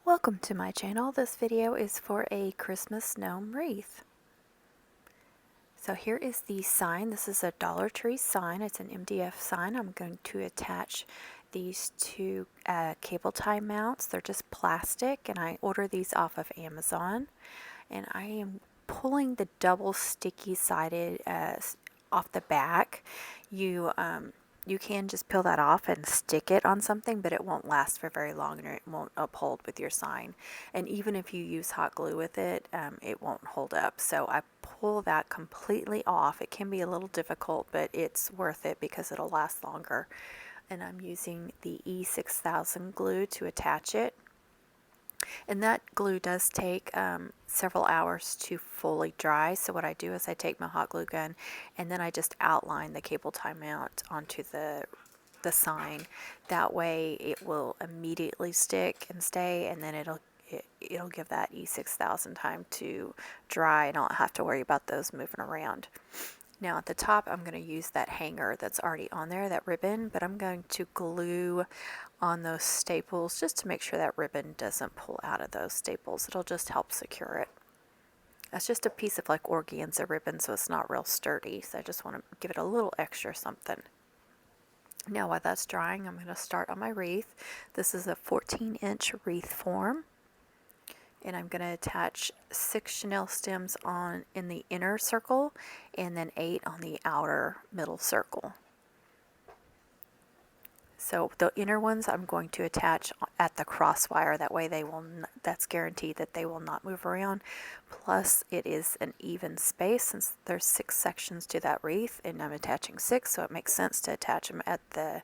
Welcome to my channel. This video is for a Christmas gnome wreath. So here is the sign. This is a Dollar Tree sign. It's an MDF sign. I'm going to attach these two cable tie mounts. They're just plastic, and I order these off of Amazon. And I am pulling the double sticky sided off the back. You can just peel that off and stick it on something, but it won't last for very long and it won't uphold with your sign. And even if you use hot glue with it, it won't hold up. So I pull that completely off. It can be a little difficult, but it's worth it because it'll last longer. And I'm using the E6000 glue to attach it. And that glue does take several hours to fully dry. So what I do is I take my hot glue gun and then I just outline the cable tie mount onto the sign. That way it will immediately stick and stay, and then it'll give that E6000 time to dry, and I don't have to worry about those moving around. Now at the top I'm going to use that hanger that's already on there, that ribbon, but I'm going to glue on those staples just to make sure that ribbon doesn't pull out of those staples. It'll just help secure it. That's just a piece of like organza ribbon, so it's not real sturdy, so I just want to give it a little extra something. Now while that's drying, I'm going to start on my wreath. This is a 14-inch wreath form. And I'm going to attach 6 chenille stems in the inner circle and then 8 on the outer middle circle. So the inner ones I'm going to attach at the cross wire. That way that's guaranteed that they will not move around. Plus it is an even space since there's 6 sections to that wreath, and I'm attaching 6, so it makes sense to attach them at the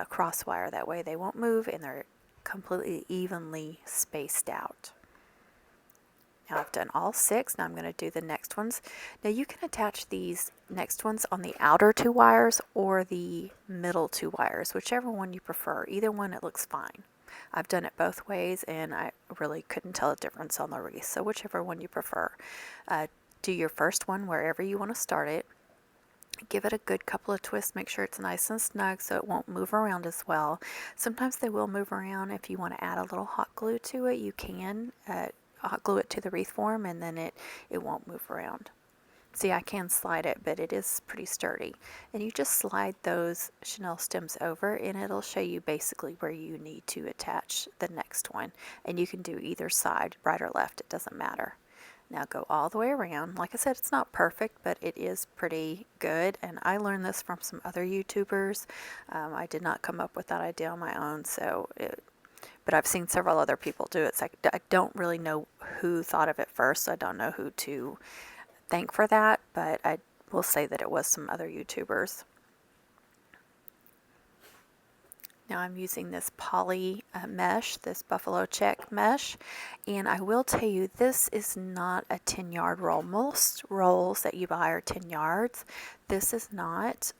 cross wire. That way they won't move and they're completely evenly spaced out. Now I've done all 6. Now I'm going to do the next ones. Now you can attach these next ones on the outer 2 wires or the middle 2 wires, whichever one you prefer. Either one, it looks fine. I've done it both ways and I really couldn't tell a difference on the wreath, so whichever one you prefer. Do your first one wherever you want to start it. Give it a good couple of twists. Make sure it's nice and snug so it won't move around as well. Sometimes they will move around. If you want to add a little hot glue to it, you can hot glue it to the wreath form, and then it won't move around. See, I can slide it, but it is pretty sturdy. And you just slide those chenille stems over and it'll show you basically where you need to attach the next one. And you can do either side, right or left, it doesn't matter. Now go all the way around. Like I said, it's not perfect, but it is pretty good. And I learned this from some other YouTubers. I did not come up with that idea on my own, but I've seen several other people do it. So I don't really know who thought of it first. So I don't know who to thank for that, but I will say that it was some other YouTubers. Now I'm using this poly mesh, this buffalo check mesh, and I will tell you this is not a 10-yard roll. Most rolls that you buy are 10 yards. This is not.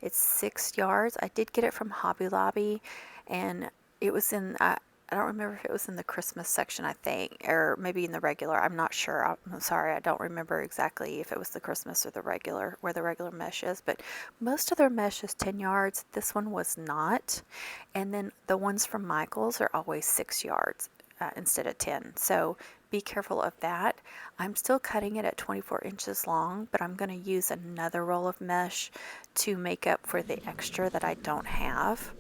It's 6 yards. I did get it from Hobby Lobby, and it was in, I don't remember if it was in the Christmas section, I think, or maybe in the regular. I'm not sure. I'm sorry, I don't remember exactly if it was the Christmas or the regular, where the regular mesh is, but most of their mesh is 10 yards. This one was not. And then the ones from Michael's are always 6 yards instead of 10. So be careful of that. I'm still cutting it at 24 inches long, but I'm going to use another roll of mesh to make up for the extra that I don't have.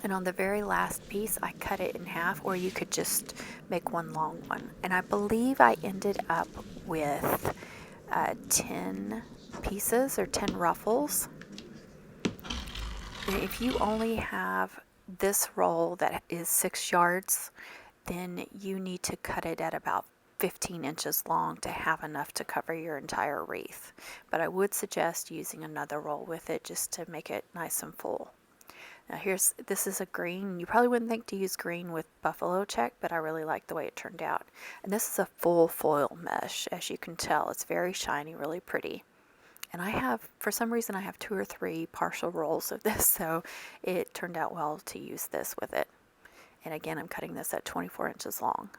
And on the very last piece, I cut it in half, or you could just make one long one. And I believe I ended up with 10 pieces or 10 ruffles. And if you only have this roll that is 6 yards, then you need to cut it at about 15 inches long to have enough to cover your entire wreath. But I would suggest using another roll with it just to make it nice and full. Now this is a green. You probably wouldn't think to use green with buffalo check, but I really like the way it turned out. And this is a full foil mesh, as you can tell. It's very shiny, really pretty. And for some reason, I have 2 or 3 partial rolls of this, so it turned out well to use this with it. And again, I'm cutting this at 24 inches long.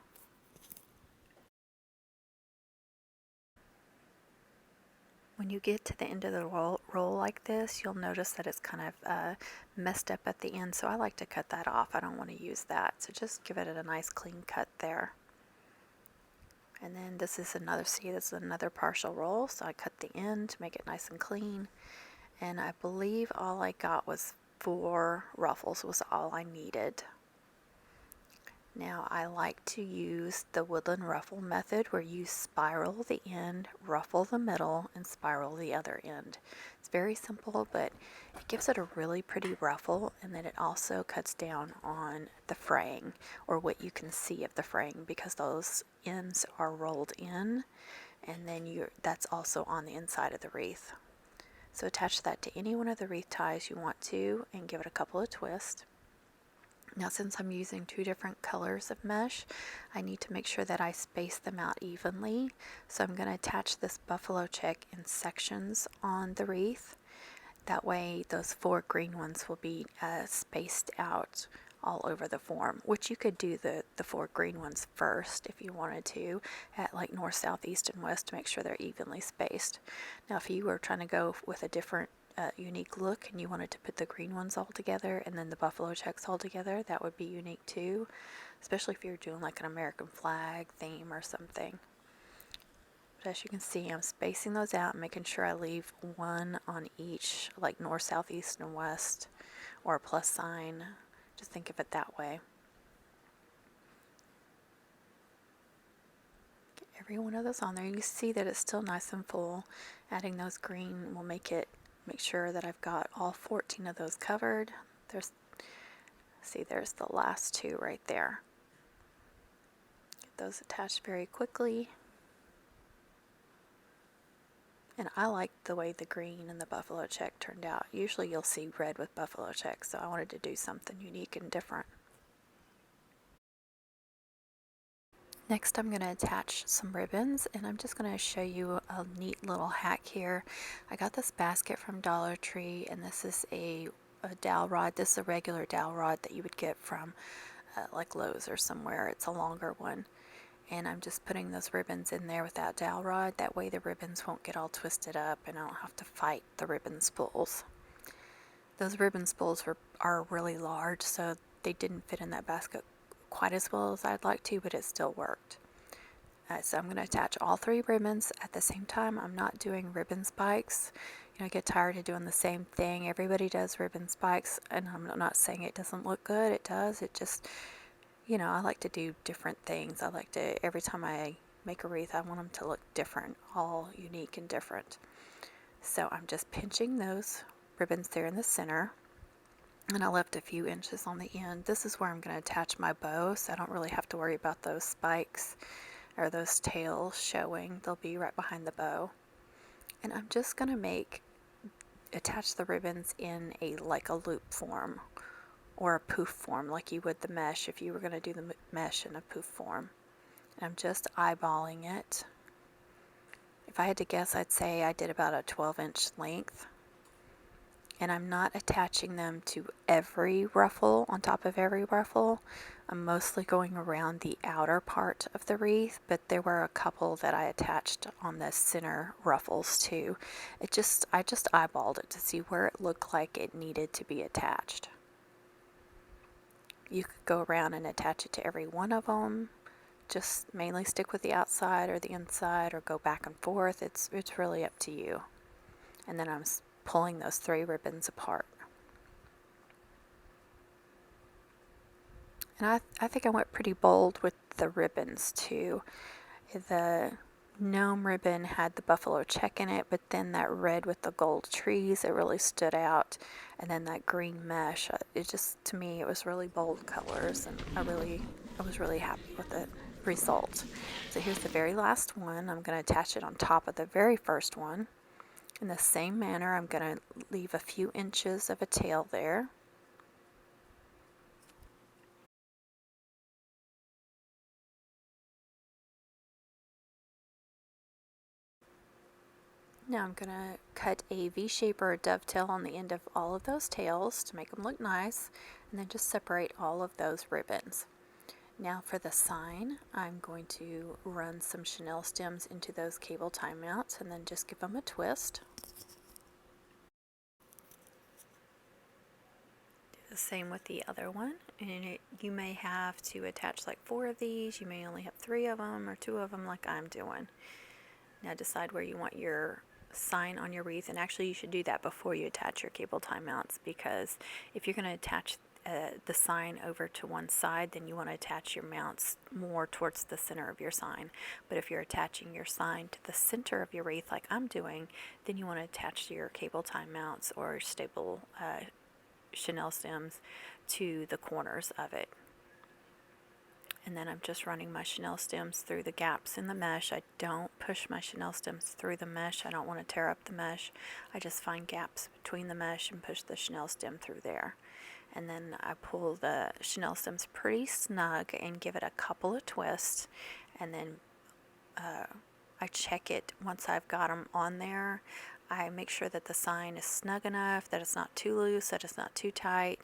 When you get to the end of the roll like this, you'll notice that it's kind of messed up at the end, so I like to cut that off. I don't want to use that, so just give it a nice clean cut there. And then this is another, see, this is another partial roll, so I cut the end to make it nice and clean. And I believe all I got was 4 ruffles was all I needed. Now I like to use the woodland ruffle method where you spiral the end, ruffle the middle, and spiral the other end. It's very simple, but it gives it a really pretty ruffle, and then it also cuts down on the fraying, or what you can see of the fraying, because those ends are rolled in, and then that's also on the inside of the wreath. So attach that to any one of the wreath ties you want to, and give it a couple of twists. Now, since I'm using 2 different colors of mesh, I need to make sure that I space them out evenly. So I'm going to attach this buffalo check in sections on the wreath. That way those 4 green ones will be spaced out all over the form, which you could do the 4 green ones first if you wanted to, at like north, south, east, and west, to make sure they're evenly spaced. Now, if you were trying to go with a different unique look and you wanted to put the green ones all together and then the buffalo checks all together, that would be unique too, especially if you're doing like an American flag theme or something. But as you can see, I'm spacing those out and making sure I leave 1 on each, like north, south, east, and west, or a plus sign. Just think of it that way. Get every one of those on there. You can see that it's still nice and full. Adding those green will make sure that I've got all 14 of those covered. There's the last 2 right there. Get those attached very quickly. And I like the way the green and the buffalo check turned out. Usually you'll see red with buffalo check, so I wanted to do something unique and different. Next, I'm going to attach some ribbons, and I'm just going to show you a neat little hack here. I got this basket from Dollar Tree, and this is a dowel rod. This is a regular dowel rod that you would get from like Lowe's or somewhere. It's a longer one. And I'm just putting those ribbons in there with that dowel rod. That way the ribbons won't get all twisted up, and I don't have to fight the ribbon spools. Those ribbon spools are really large, so they didn't fit in that basket quite as well as I'd like to, but it still worked. So I'm going to attach all 3 ribbons at the same time. I'm not doing ribbon spikes. You know, I get tired of doing the same thing. Everybody does ribbon spikes, and I'm not saying it doesn't look good. It does. It just, you know, I like to do different things. I like to, every time I make a wreath, I want them to look different, all unique and different. So I'm just pinching those ribbons there in the center. And I left a few inches on the end. This is where I'm going to attach my bow, so I don't really have to worry about those spikes or those tails showing. They'll be right behind the bow. And I'm just going to attach the ribbons in like a loop form or a poof form, like you would the mesh if you were going to do the mesh in a poof form. And I'm just eyeballing it. If I had to guess, I'd say I did about a 12-inch length. And I'm not attaching them to every ruffle, on top of every ruffle. I'm mostly going around the outer part of the wreath, but there were a couple that I attached on the center ruffles too. I just eyeballed it to see where it looked like it needed to be attached. You could go around and attach it to every one of them. Just mainly stick with the outside or the inside, or go back and forth. It's really up to you. And then I'm pulling those 3 ribbons apart. And I think I went pretty bold with the ribbons too. The gnome ribbon had the buffalo check in it, but then that red with the gold trees, it really stood out. And then that green mesh, it just, to me, it was really bold colors, and I was really happy with the result. So here's the very last one. I'm going to attach it on top of the very first one. In the same manner, I'm going to leave a few inches of a tail there. Now I'm going to cut a V-shape or a dovetail on the end of all of those tails to make them look nice, and then just separate all of those ribbons. Now for the sign, I'm going to run some chenille stems into those cable tie mounts and then just give them a twist. Do the same with the other one, and you may have to attach like 4 of these, you may only have 3 of them or 2 of them like I'm doing. Now decide where you want your sign on your wreath, and actually you should do that before you attach your cable tie mounts, because if you're going to attach the sign over to one side, then you want to attach your mounts more towards the center of your sign. But if you're attaching your sign to the center of your wreath like I'm doing, then you want to attach your cable tie mounts or staple chenille stems to the corners of it. And then I'm just running my chenille stems through the gaps in the mesh. I don't push my chenille stems through the mesh. I don't want to tear up the mesh. I just find gaps between the mesh and push the chenille stem through there. And then I pull the chenille stems pretty snug and give it a couple of twists, and then I check it once I've got them on there. I make sure that the sign is snug enough, that it's not too loose, that it's not too tight,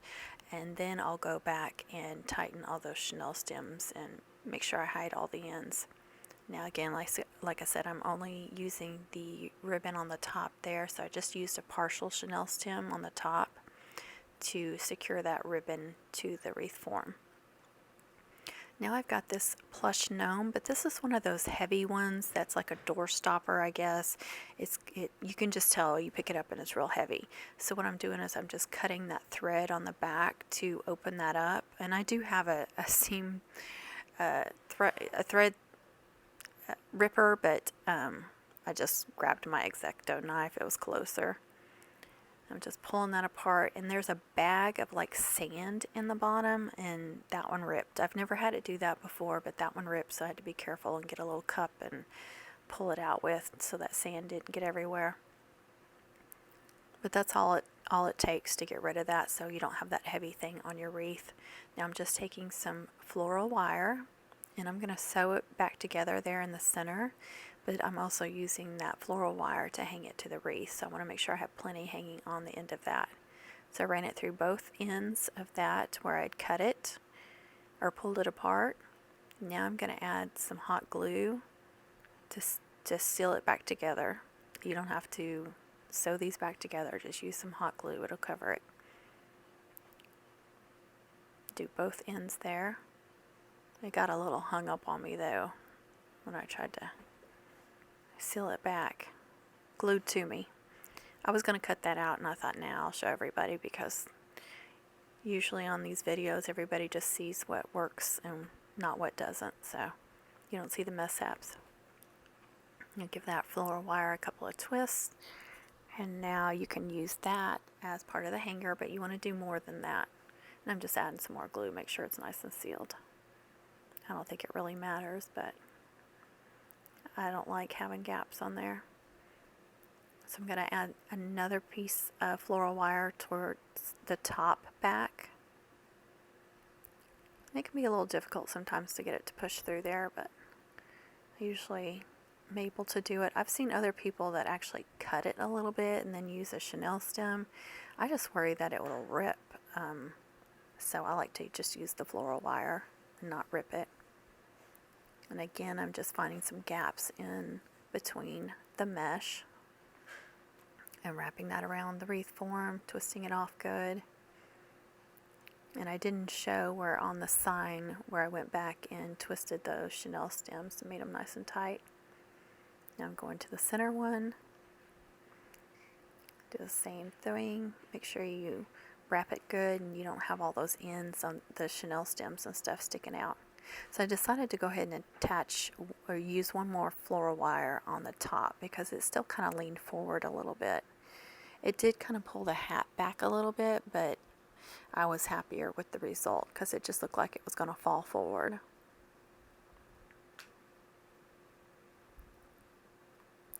and then I'll go back and tighten all those chenille stems and make sure I hide all the ends. Now again, like I said, I'm only using the ribbon on the top there, so I just used a partial chenille stem on the top to secure that ribbon to the wreath form. Now I've got this plush gnome, but this is one of those heavy ones that's like a door stopper, I guess. You can just tell, you pick it up and it's real heavy. So what I'm doing is I'm just cutting that thread on the back to open that up. And I do have a seam thread ripper, but I just grabbed my X-Acto knife. It was closer. I'm just pulling that apart, and there's a bag of like sand in the bottom, and that one ripped. I've never had it do that before, but that one ripped, so I had to be careful and get a little cup and pull it out with so that sand didn't get everywhere. But that's all it takes to get rid of that, so you don't have that heavy thing on your wreath. Now I'm just taking some floral wire, and I'm going to sew it back together there in the center. But I'm also using that floral wire to hang it to the wreath, so I want to make sure I have plenty hanging on the end of that. So I ran it through both ends of that where I'd cut it or pulled it apart. Now I'm going to add some hot glue to seal it back together. You don't have to sew these back together, just use some hot glue, it'll cover it. Do both ends there. It got a little hung up on me though when I tried to seal it back, glued to me. I was going to cut that out, and I thought, now I'll show everybody, because usually on these videos everybody just sees what works and not what doesn't, so you don't see the mishaps. I'll give that floral wire a couple of twists, and now you can use that as part of the hanger, but you want to do more than that. And I'm just adding some more glue, make sure it's nice and sealed. I don't think it really matters, but I don't like having gaps on there. So I'm going to add another piece of floral wire towards the top back. It can be a little difficult sometimes to get it to push through there, but I usually am able to do it. I've seen other people that actually cut it a little bit and then use a chenille stem. I just worry that it will rip, so I like to just use the floral wire and not rip it. And again, I'm just finding some gaps in between the mesh and wrapping that around the wreath form, twisting it off good. And I didn't show where on the sign where I went back and twisted those chenille stems and made them nice and tight. Now I'm going to the center one. Do the same thing. Make sure you wrap it good and you don't have all those ends on the chenille stems and stuff sticking out. So I decided to go ahead and attach or use one more floral wire on the top, because it still kind of leaned forward a little bit. It did kind of pull the hat back a little bit, but I was happier with the result because it just looked like it was going to fall forward.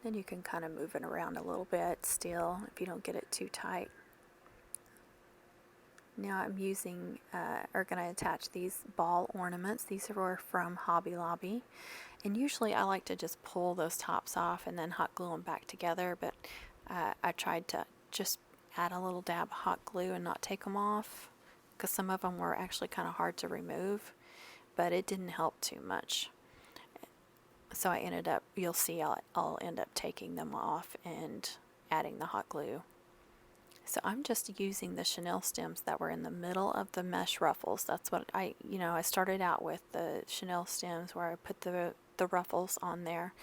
Then you can kind of move it around a little bit still if you don't get it too tight. Now I'm using, going to attach these ball ornaments. These were from Hobby Lobby. And usually I like to just pull those tops off and then hot glue them back together, but I tried to just add a little dab of hot glue and not take them off, because some of them were actually kind of hard to remove. but it didn't help too much. So I ended up, you'll see I'll end up taking them off and adding the hot glue. So I'm just using the chenille stems that were in the middle of the mesh ruffles. That's what I started out with the chenille stems where I put the ruffles on there,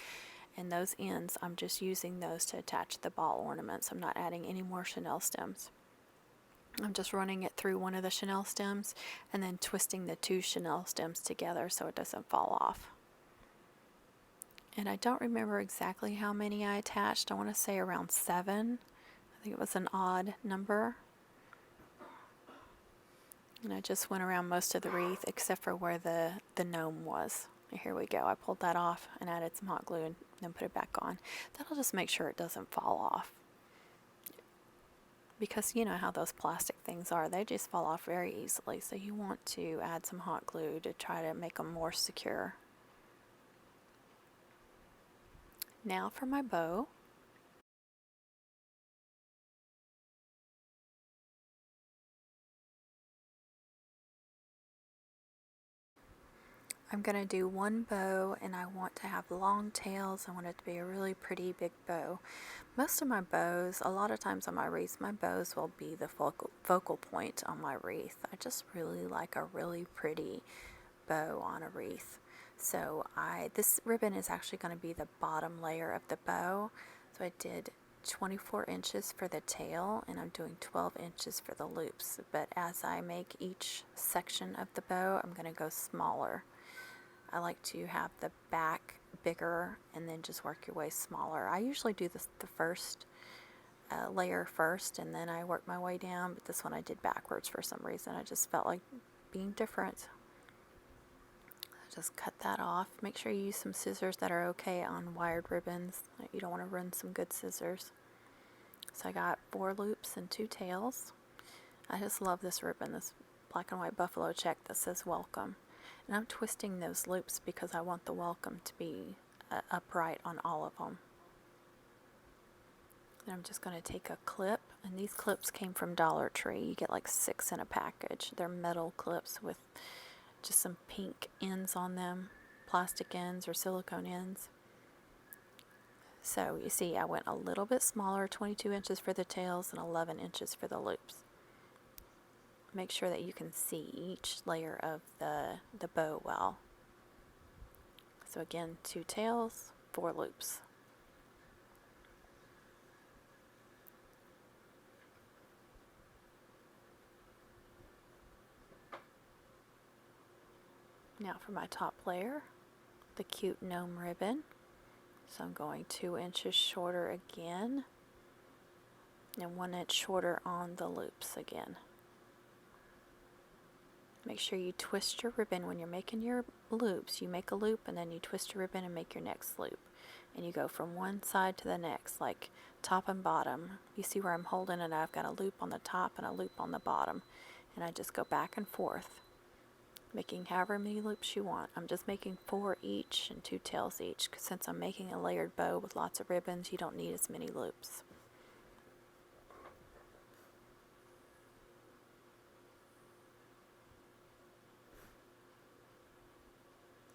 and those ends, I'm just using those to attach the ball ornaments. I'm not adding any more chenille stems. I'm just running it through one of the chenille stems and then twisting the two chenille stems together so it doesn't fall off. And I don't remember exactly how many I attached. I want to say around 7. I think it was an odd number. And I just went around most of the wreath except for where the gnome was. Here we go. I pulled that off and added some hot glue and then put it back on. That'll just make sure it doesn't fall off. Because you know how those plastic things are. They just fall off very easily. So you want to add some hot glue to try to make them more secure. Now for my bow. I'm going to do one bow, and I want to have long tails. I want it to be a really pretty big bow. Most of my bows, a lot of times on my wreaths, my bows will be the focal point on my wreath. I just really like a really pretty bow on a wreath. So this ribbon is actually going to be the bottom layer of the bow. So I did 24 inches for the tail, and I'm doing 12 inches for the loops. But as I make each section of the bow, I'm going to go smaller. I like to have the back bigger and then just work your way smaller. I usually do the first layer first and then I work my way down, but this one I did backwards for some reason. I just felt like being different. Just cut that off. Make sure you use some scissors that are okay on wired ribbons. You don't want to run some good scissors. So I got 4 loops and 2 tails. I just love this ribbon, this black and white buffalo check that says welcome. And I'm twisting those loops because I want the welcome to be upright on all of them. And I'm just going to take a clip, and these clips came from Dollar Tree. You get like 6 in a package. They're metal clips with just some pink ends on them, plastic ends or silicone ends. So you see I went a little bit smaller, 22 inches for the tails and 11 inches for the loops. Make sure that you can see each layer of the bow well. So again, 2 tails, 4 loops. Now for my top layer, the cute gnome ribbon. So I'm going 2 inches shorter again, and 1 inch shorter on the loops again. Make sure you twist your ribbon when you're making your loops. You make a loop and then you twist your ribbon and make your next loop. And you go from one side to the next, like top and bottom. You see where I'm holding it? I've got a loop on the top and a loop on the bottom. And I just go back and forth, making however many loops you want. I'm just making 4 each and 2 tails each, because since I'm making a layered bow with lots of ribbons, you don't need as many loops.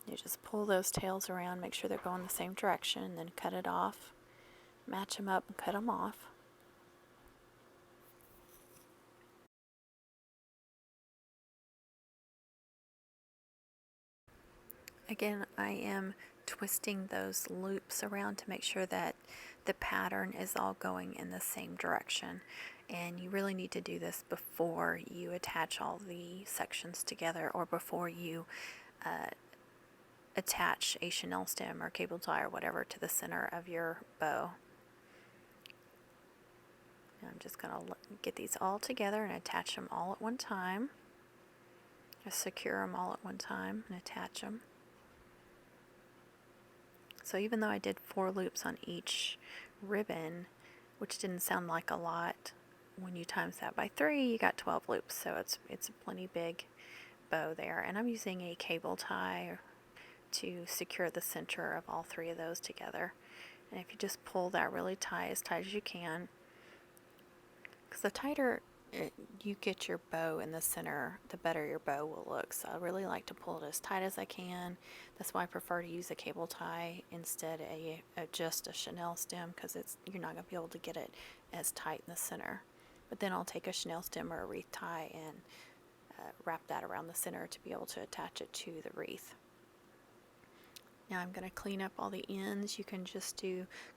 You just pull those tails around, make sure they're going the same direction, and then cut it off. Match them up and cut them off. Again, I am twisting those loops around to make sure that the pattern is all going in the same direction. And you really need to do this before you attach all the sections together, or before you attach a chenille stem or cable tie or whatever to the center of your bow. Now I'm just going to get these all together and attach them all at one time. Just secure them all at one time and attach them. So even though I did 4 loops on each ribbon, which didn't sound like a lot, when you times that by 3, you got 12 loops. So it's a plenty big bow there. And I'm using a cable tie to secure the center of all 3 of those together. And if you just pull that really tight as you can, because the tighter you get your bow in the center, the better your bow will look. So I really like to pull it as tight as I can. That's why I prefer to use a cable tie instead of just a chenille stem, because you're not going to be able to get it as tight in the center. But then I'll take a chenille stem or a wreath tie and wrap that around the center to be able to attach it to the wreath. Now I'm going to clean up all the ends. You can just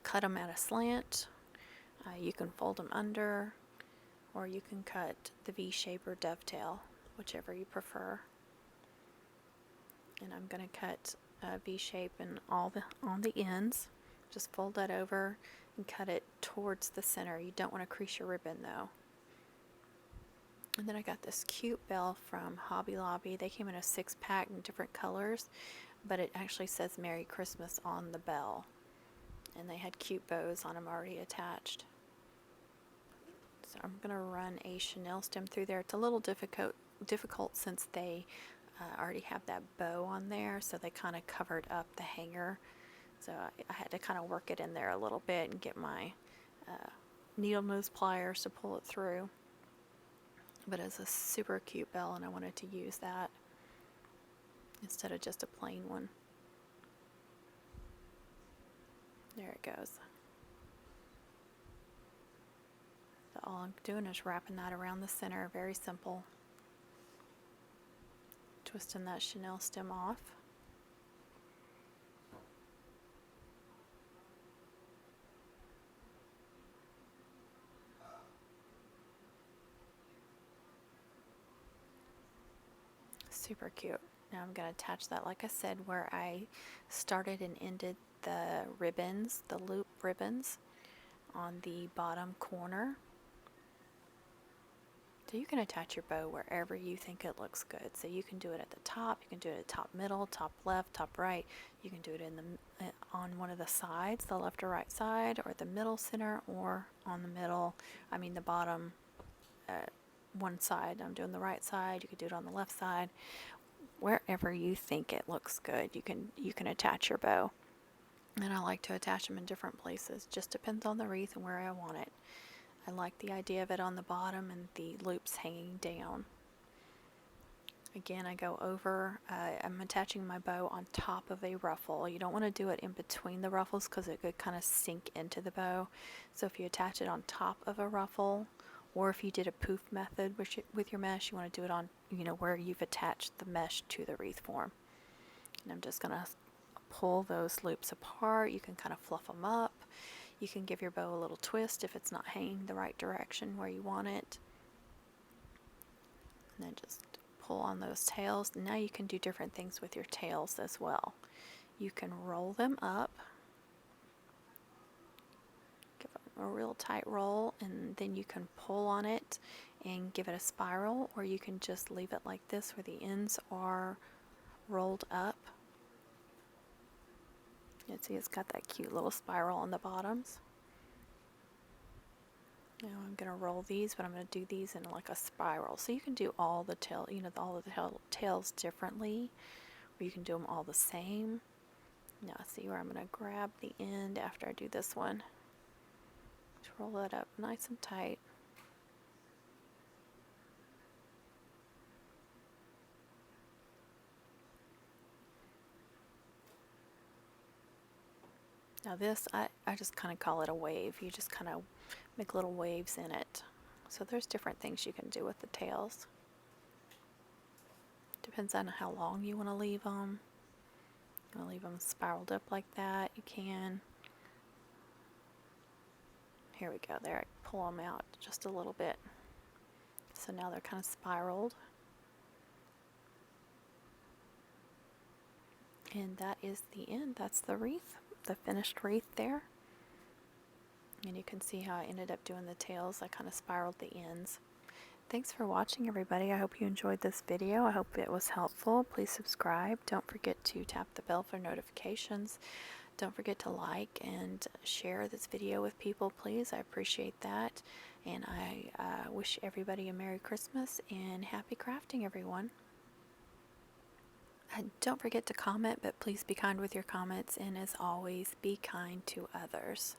cut them at a slant. You can fold them under, or you can cut the V-shape or dovetail, whichever you prefer. And I'm going to cut a V-shape on the ends. Just fold that over and cut it towards the center. You don't want to crease your ribbon though. And then I got this cute bell from Hobby Lobby. They came in a 6-pack in different colors, but it actually says Merry Christmas on the bell. And they had cute bows on them already attached. So I'm going to run a chenille stem through there. It's a little difficult since they already have that bow on there, so they kind of covered up the hanger. So I had to kind of work it in there a little bit and get my needle nose pliers to pull it through. But it's a super cute bell, and I wanted to use that instead of just a plain one. There it goes. So all I'm doing is wrapping that around the center. Very simple. Twisting that chenille stem off. Super cute. Now I'm going to attach that, like I said, where I started and ended the ribbons, the loop ribbons, on the bottom corner. So you can attach your bow wherever you think it looks good. So you can do it at the top, you can do it at top middle, top left, top right. You can do it on one of the sides, the left or right side, or the middle center, or on the middle, the bottom one side. I'm doing the right side. You could do it on the left side. Wherever you think it looks good, you can attach your bow. And I like to attach them in different places. Just depends on the wreath and where I want it. I like the idea of it on the bottom and the loops hanging down. Again, I go over, I'm attaching my bow on top of a ruffle. You don't want to do it in between the ruffles because it could kind of sink into the bow. So if you attach it on top of a ruffle, or if you did a poof method with your mesh, you want to do it on, where you've attached the mesh to the wreath form. And I'm just going to pull those loops apart. You can kind of fluff them up. You can give your bow a little twist if it's not hanging the right direction where you want it. And then just pull on those tails. Now you can do different things with your tails as well. You can roll them up, give them a real tight roll, and then you can pull on it and give it a spiral, or you can just leave it like this where the ends are rolled up. You can see it's got that cute little spiral on the bottoms. Now I'm going to roll these, but I'm going to do these in like a spiral. So you can do all the tails differently, or you can do them all the same. Now see where I'm going to grab the end after I do this one. Just roll that up nice and tight. Now this, I just kind of call it a wave. You just kind of make little waves in it. So there's different things you can do with the tails. Depends on how long you want to leave them. You want to leave them spiraled up like that, you can. Here we go, there, I pull them out just a little bit. So now they're kind of spiraled. And that is the end. That's the wreath, the finished wreath there. And you can see how I ended up doing the tails. I kind of spiraled the ends. Thanks for watching, everybody. I hope you enjoyed this video. I hope it was helpful. Please subscribe. Don't forget to tap the bell for notifications. Don't forget to like and share this video with people, please. I appreciate that. And I wish everybody a Merry Christmas and happy crafting, everyone. And don't forget to comment, but please be kind with your comments. And as always, be kind to others.